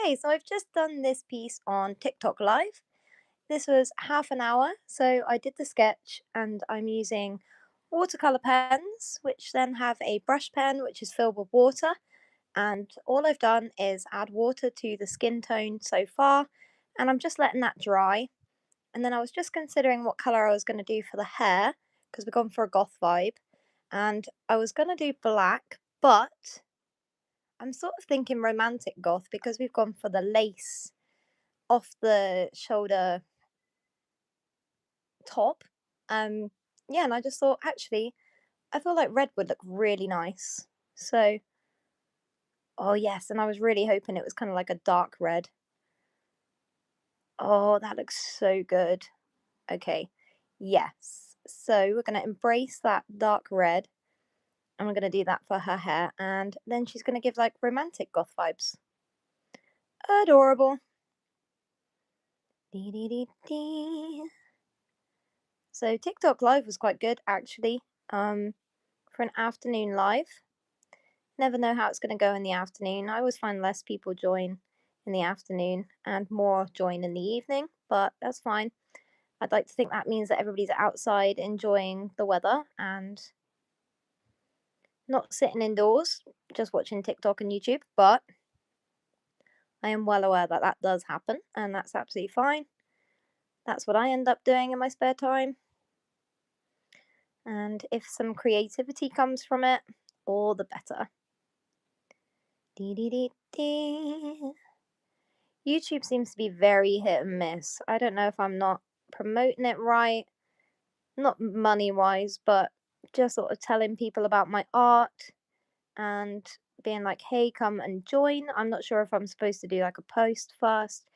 Okay, so I've just done this piece on TikTok Live. This was half an hour, so I did the sketch and I'm using watercolor pens, which then have a brush pen which is filled with water. And all I've done is add water to the skin tone so far, and I'm just letting that dry. And then I was just considering what color I was going to do for the hair because we're going for a goth vibe. And I was going to do black, but I'm sort of thinking romantic goth because we've gone for the lace off the shoulder top. Um, yeah, and I just thought actually I feel like red would look really nice. So, oh yes, and I was really hoping it was kind of like a dark red. Oh, that looks so good. Okay, yes. So we're gonna embrace that dark red, and we're gonna do that for her hair, and then she's gonna give like romantic goth vibes. Adorable. Dee dee dee dee. So TikTok Live was quite good actually. For an afternoon live. Never know how it's going to go in the afternoon. I always find less people join in the afternoon and more join in the evening, but that's fine. I'd like to think that means that everybody's outside enjoying the weather and not sitting indoors just watching TikTok and YouTube, but I am well aware that that does happen and that's absolutely fine. That's what I end up doing in my spare time. And if some creativity comes from it, all the better. Dee dee dee dee. YouTube seems to be very hit and miss. I don't know if I'm not promoting it right, not money wise, but just sort of telling people about my art and being like, hey, come and join. I'm not sure if I'm supposed to do like a post first,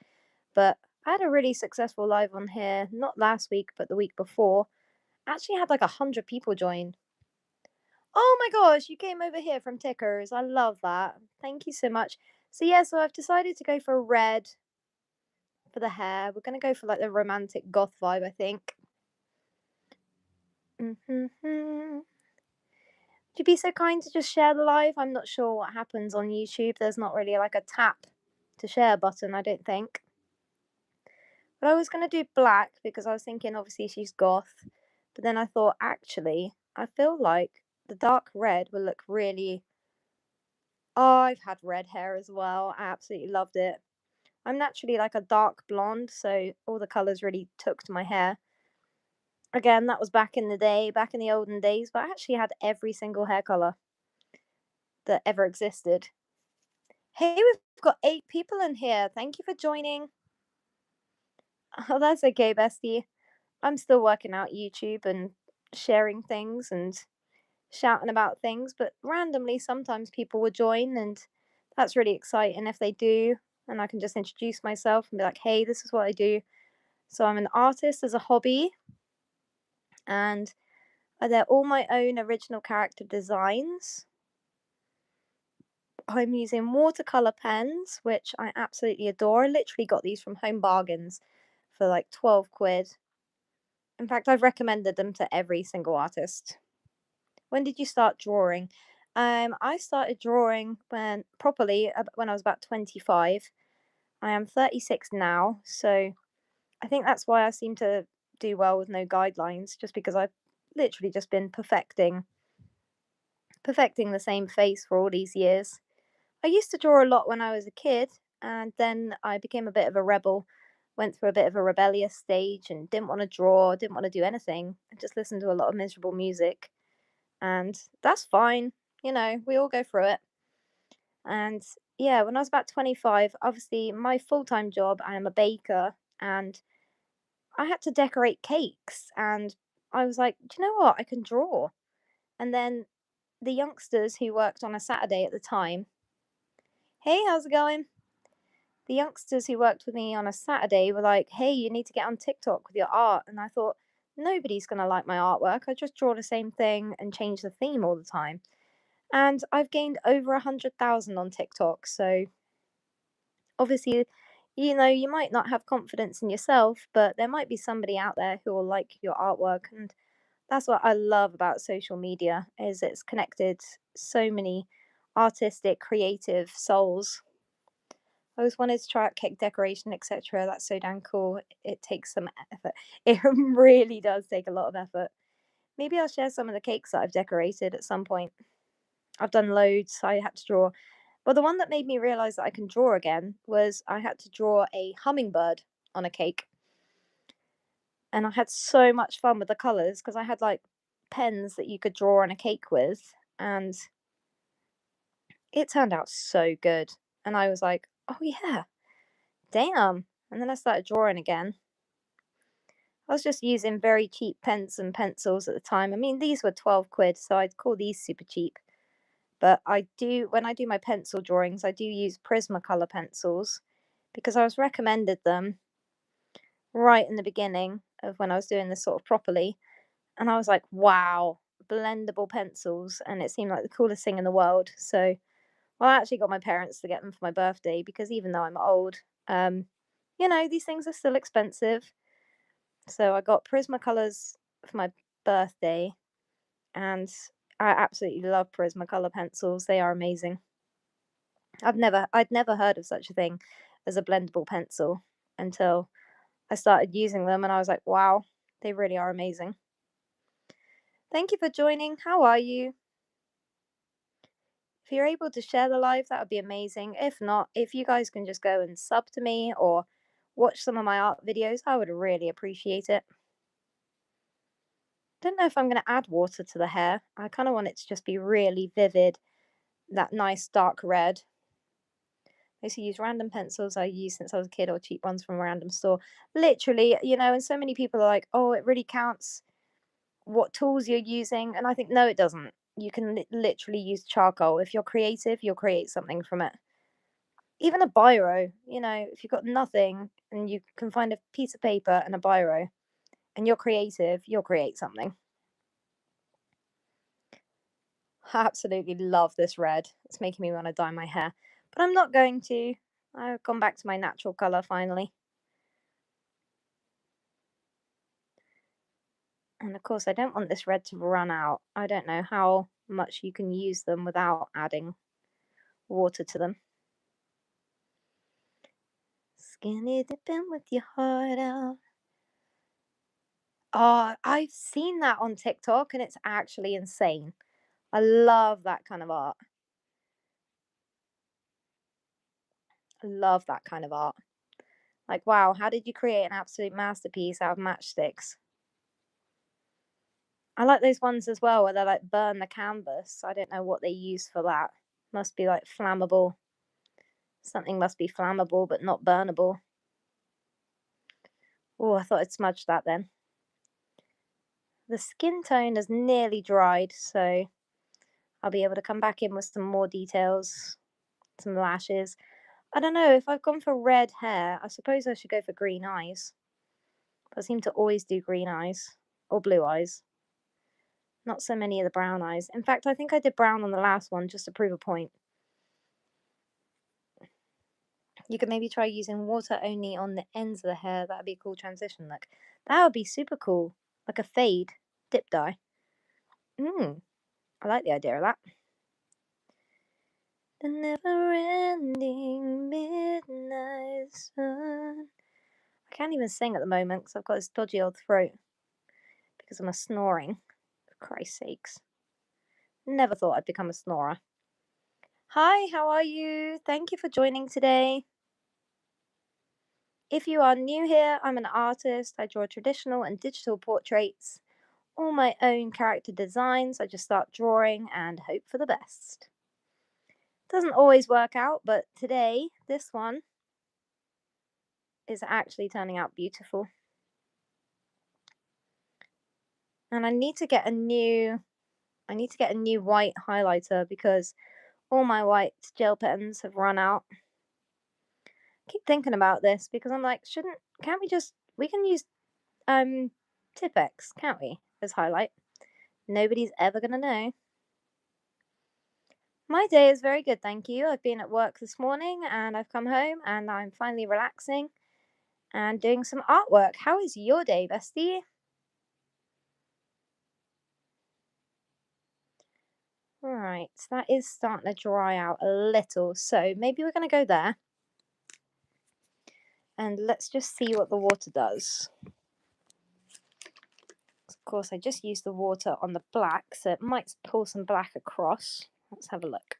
but I had a really successful live on here, not last week, but the week before. Actually had like 100 people join. Oh my gosh, you came over here from Tickers. I love that. Thank you so much. So yeah, so I've decided to go for red for the hair. We're gonna go for like the romantic goth vibe, I think. Would you be so kind to just share the live? I'm not sure what happens on YouTube. There's not really like a tap to share button, I don't think. But I was gonna do black because I was thinking obviously she's goth. But then I thought actually, I feel like the dark red will look really. Oh, I've had red hair as well. I absolutely loved it. I'm naturally like a dark blonde, so all the colours really took to my hair. Again, that was back in the day, back in the olden days, but I actually had every single hair color that ever existed. Hey, we've got 8 people in here. Thank you for joining. Oh, that's okay, bestie. I'm still working out YouTube and sharing things and shouting about things, but randomly sometimes people will join, and that's really exciting if they do. And I can just introduce myself and be like, hey, this is what I do. So I'm an artist as a hobby, and they're all my own original character designs. I'm using watercolor pens, which I absolutely adore. I literally got these from Home Bargains for like 12 quid. In fact, I've recommended them to every single artist. When did you start drawing? I started drawing when properly when I was about 25. I am 36 now, so I think that's why I seem to do well with no guidelines, just because I've literally just been perfecting the same face for all these years. I used to draw a lot when I was a kid, and then I became a bit of a rebel, went through a bit of a rebellious stage, and didn't want to draw, didn't want to do anything. I just listened to a lot of miserable music, and that's fine. We all go through it. And yeah, when I was about 25, obviously, my full time job, I am a baker, and I had to decorate cakes. And I was like, do you know what? I can draw. And then the youngsters who worked on a Saturday at the time, hey, how's it going? The youngsters who worked with me on a Saturday were like, hey, you need to get on TikTok with your art. And I thought, nobody's going to like my artwork. I just draw the same thing and change the theme all the time. And I've gained over 100,000 on TikTok. So obviously, you might not have confidence in yourself, but there might be somebody out there who will like your artwork. And that's what I love about social media is it's connected so many artistic, creative souls. I always wanted to try out cake decoration, etc. That's so damn cool. It takes some effort. It really does take a lot of effort. Maybe I'll share some of the cakes that I've decorated at some point. I've done loads. I had to draw. But the one that made me realize that I can draw again was I had to draw a hummingbird on a cake. And I had so much fun with the colors because I had like pens that you could draw on a cake with. And it turned out so good. And I was like, oh yeah, damn. And then I started drawing again. I was just using very cheap pens and pencils at the time. I mean, these were 12 quid, so I'd call these super cheap. But when I do my pencil drawings, I do use Prismacolor pencils because I was recommended them right in the beginning of when I was doing this sort of properly. And I was like, wow, blendable pencils. And it seemed like the coolest thing in the world. So, well, I actually got my parents to get them for my birthday because even though I'm old, these things are still expensive. So I got Prismacolors for my birthday, and I absolutely love Prismacolor pencils. They are amazing. I'd never heard of such a thing as a blendable pencil until I started using them, and I was like, wow, they really are amazing. Thank you for joining. How are you? If you're able to share the live, that would be amazing. If not, if you guys can just go and sub to me or watch some of my art videos, I would really appreciate it. Don't know if I'm going to add water to the hair. I kind of want it to just be really vivid, that nice dark red. I used to use random pencils I used since I was a kid or cheap ones from a random store. Literally, and so many people are like, oh, it really counts what tools you're using. And I think, no, it doesn't. You can literally use charcoal. If you're creative, you'll create something from it. Even a biro, if you've got nothing and you can find a piece of paper and a biro and you're creative, you'll create something. I absolutely love this red. It's making me want to dye my hair, but I'm not going to. I've gone back to my natural colour finally. And of course, I don't want this red to run out. I don't know how much you can use them without adding water to them. Skinny dipping with your heart out. Oh, I've seen that on TikTok and it's actually insane. I love that kind of art. I love that kind of art. Like, wow, how did you create an absolute masterpiece out of matchsticks? I like those ones as well where they like burn the canvas. I don't know what they use for that. Must be like flammable. Something must be flammable but not burnable. Oh, I thought I'd smudged that then. The skin tone is nearly dried, so I'll be able to come back in with some more details, some lashes. I don't know, if I've gone for red hair, I suppose I should go for green eyes. I seem to always do green eyes, or blue eyes. Not so many of the brown eyes. In fact, I think I did brown on the last one just to prove a point. You could maybe try using water only on the ends of the hair. That would be a cool transition look. That would be super cool. Like a fade dip dye. I like the idea of that. The never-ending midnight sun. I can't even sing at the moment because I've got this dodgy old throat because I'm a snoring. For Christ's sakes. Never thought I'd become a snorer. Hi, how are you? Thank you for joining today. If you are new here, I'm an artist. I draw traditional and digital portraits. All my own character designs. I just start drawing and hope for the best. Doesn't always work out, but today, this one is actually turning out beautiful. And I need to get a new white highlighter because all my white gel pens have run out. I keep thinking about this because I'm like, we can use Tipex, can't we, as highlight? Nobody's ever gonna know. My day is very good, thank you. I've been at work this morning and I've come home and I'm finally relaxing and doing some artwork. How is your day, bestie? Right, that is starting to dry out a little, so maybe we're going to go there. And let's just see what the water does. Of course, I just used the water on the black, so it might pull some black across. Let's have a look.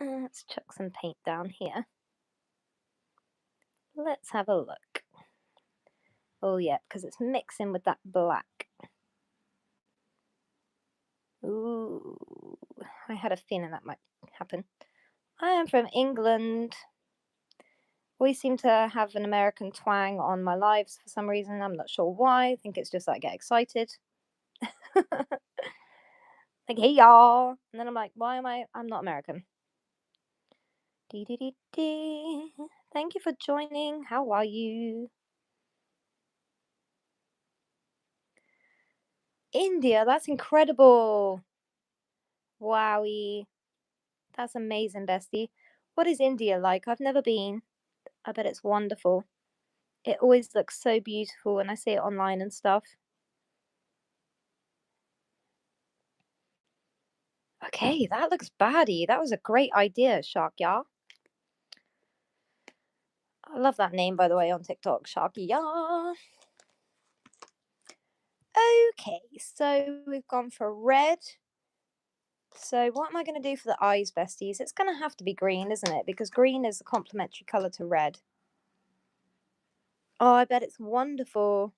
Let's chuck some paint down here. Let's have a look. Oh yeah, because it's mixing with that black. Ooh, I had a feeling that might happen. I am from England. Always seem to have an American twang on my lives for some reason. I'm not sure why. I think it's just that I get excited. Like, hey y'all. And then I'm like, why am I'm not American. Dee dee dee dee. Thank you for joining. How are you? India, that's incredible. Wowie. That's amazing, bestie. What is India like? I've never been. I bet it's wonderful. It always looks so beautiful when I see it online and stuff. Okay, that looks baddie. That was a great idea, Shark Ya. I love that name, by the way, on TikTok, Shark Ya. Okay, so we've gone for red. So what am I going to do for the eyes, besties? It's going to have to be green, isn't it? Because green is a complementary colour to red. Oh, I bet it's wonderful.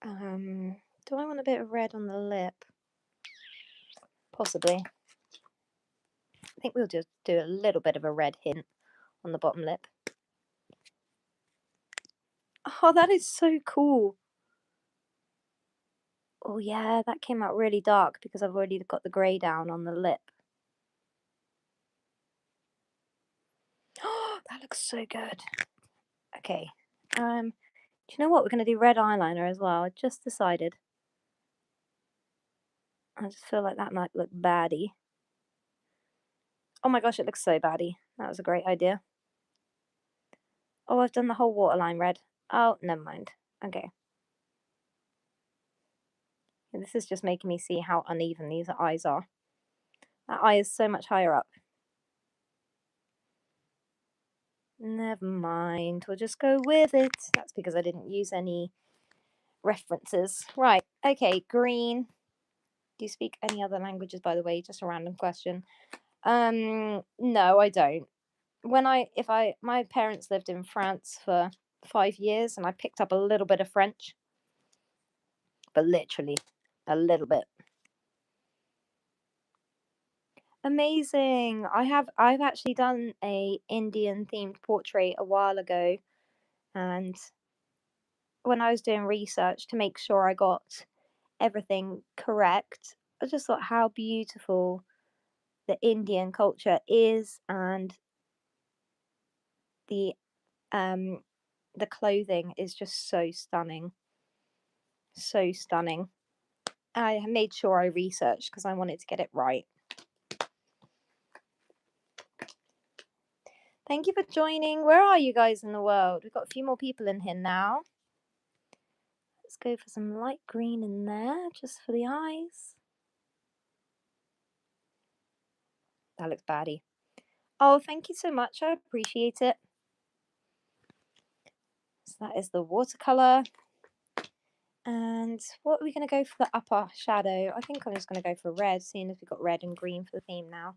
Do I want a bit of red on the lip? Possibly. I think we'll just do a little bit of a red hint on the bottom lip. Oh, that is so cool. Oh yeah, that came out really dark because I've already got the grey down on the lip. Oh, that looks so good. Okay. Do you know what? We're going to do red eyeliner as well. I just decided. I just feel like that might look baddie. Oh my gosh, it looks so baddie. That was a great idea. Oh, I've done the whole waterline red. Oh, never mind. Okay. This is just making me see how uneven these eyes are. That eye is so much higher up. Never mind. We'll just go with it. That's because I didn't use any references. Right. Okay. Green. Do you speak any other languages, by the way? Just a random question. No, I don't. My parents lived in France for 5 years, and I picked up a little bit of French, but literally a little bit. Amazing. I've actually done a Indian themed portrait a while ago, and when I was doing research to make sure I got everything correct, I just thought how beautiful the Indian culture is, and the clothing is just so stunning. So stunning. I made sure I researched because I wanted to get it right. Thank you for joining. Where are you guys in the world? We've got a few more people in here now. Let's go for some light green in there, just for the eyes. That looks baddie. Oh, thank you so much. I appreciate it. So that is the watercolour. And what are we going to go for the upper shadow? I think I'm just going to go for red, seeing as we've got red and green for the theme now.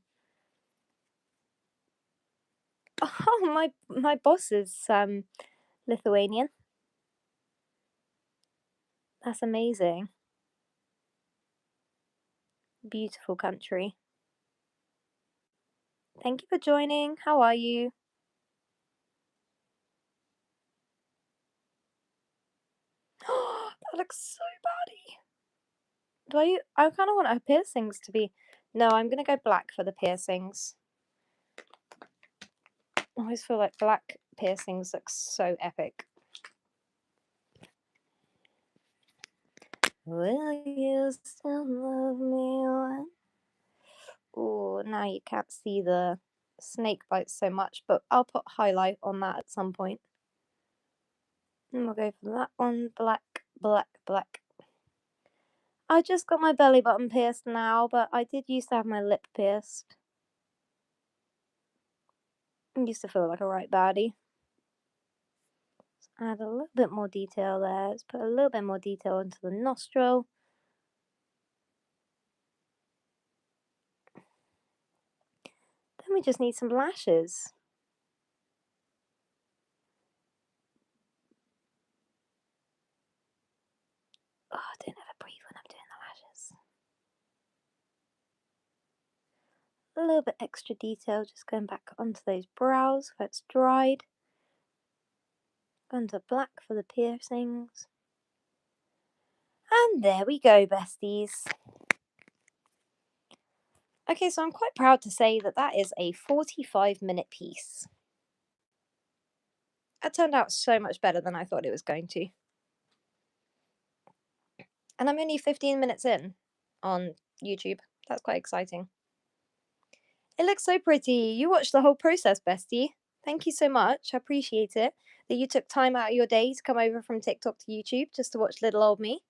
Oh, my boss is Lithuanian. That's amazing. Beautiful country. Thank you for joining. How are you? That looks so baddie. I kind of want her piercings to be... No, I'm going to go black for the piercings. I always feel like black piercings look so epic. Will you still love me when... Oh, now you can't see the snake bites so much, but I'll put highlight on that at some point. And we'll go for that one. Black, black, black. I just got my belly button pierced now, but I did used to have my lip pierced. I used to feel like a right baddie. Add a little bit more detail there. Let's put a little bit more detail into the nostril. Then we just need some lashes. Oh, I don't ever breathe when I'm doing the lashes. A little bit extra detail, just going back onto those brows where it's dried. Onto black for the piercings. And there we go, besties. Okay, so I'm quite proud to say that that is a 45-minute piece. That turned out so much better than I thought it was going to. And I'm only 15 minutes in on YouTube. That's quite exciting. It looks so pretty. You watched the whole process, bestie. Thank you so much. I appreciate it that you took time out of your day to come over from TikTok to YouTube just to watch little old me.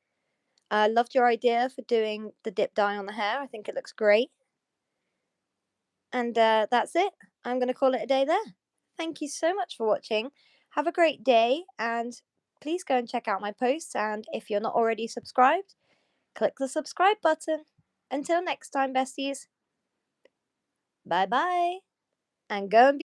I loved your idea for doing the dip dye on the hair. I think it looks great. And that's it. I'm going to call it a day there. Thank you so much for watching. Have a great day, and please go and check out my posts. And if you're not already subscribed, click the subscribe button. Until next time, besties. Bye bye. And go and be